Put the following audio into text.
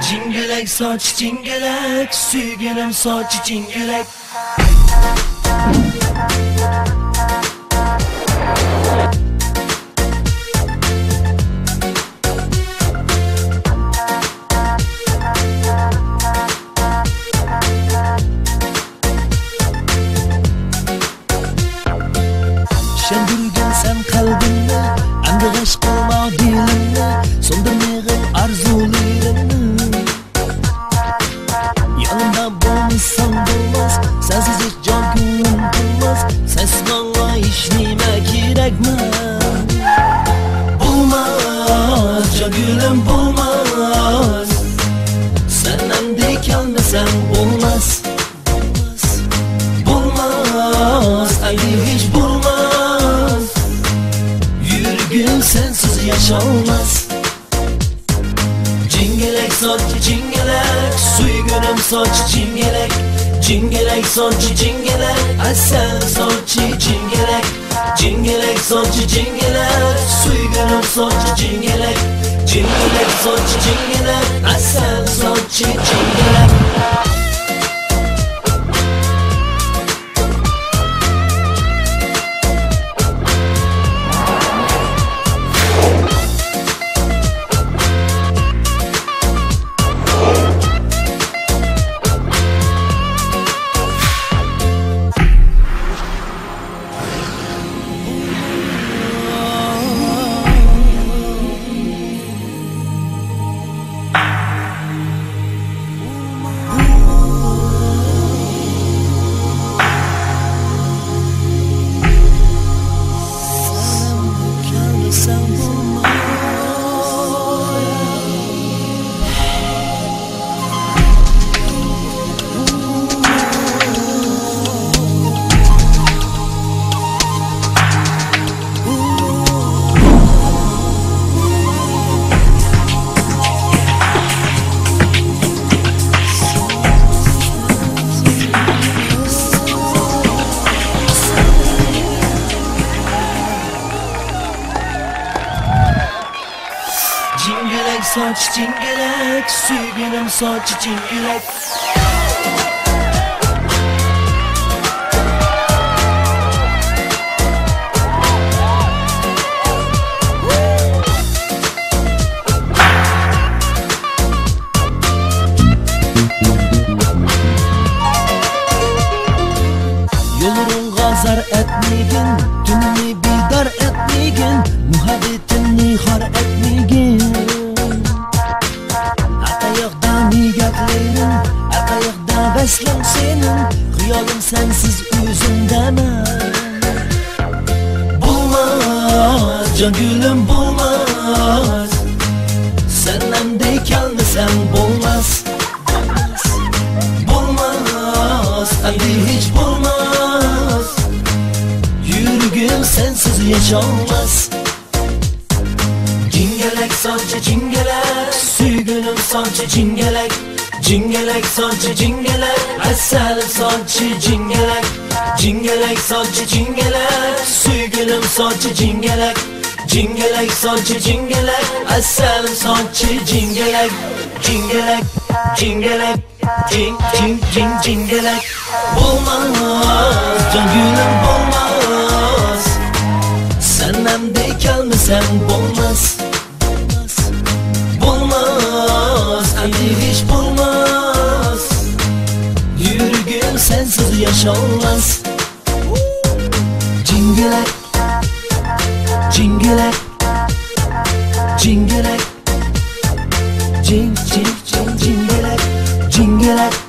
Jingalak soch jingalak, suyganim soch jingalak. Shandurgan sen qalbimni, andig'ish qilma dilimni, so'ndirmag'in arzularimni. Yanımda bo'lmasam bo'lmas, sensiz hech jon ko'nglim to'lmas, sensiz menga hech nima kerakmas. Bo'lmas, jon gulim bo'lmas, senandek olmasam bo'lmas. Bo'lmas, ayni hech bo'lmas, yuragim sensiz yasholmas. Jingalak soch jingalak, suygunim soch jingalak. Jingalak soch jingalak, asal soch jingalak. Jingalak soch jingalak, suygunim soch jingalak. Jingalak soch jingalak, asal soch jingalak. Jingalak soch jingalak, suygunim soch jingalak. Yolun gazar etmegin, tunni bidar etmegin, muhabbetimni xor etmegin. Aqayaqda baslam senin, xiyolim sensiz o'zimdaman. Bo'lmas, jon gulim bo'lmas, senandek olmasam bo'lmas. Bo'lmas, ayni hech bo'lmas, yuragim sensiz yasholmas. Jingalak soch jingalak, suygunim soch jingalak. Jingalak soch jingalak, asal soch jingalak. Jingalak soch jingalak, suygunim soch jingalak. Jingalak soch jingalak, asal soch jingalak. Jingalak, jingalak, jingalak. Bo'lmas, jon gulim bo'lmas, senandek olmasam bo'lmas. Bo'lmas, ayni hech bo'lmas, yuragim sensiz yasholmas. Jingalak, jingalak, jingalak, jingalak, jingalak.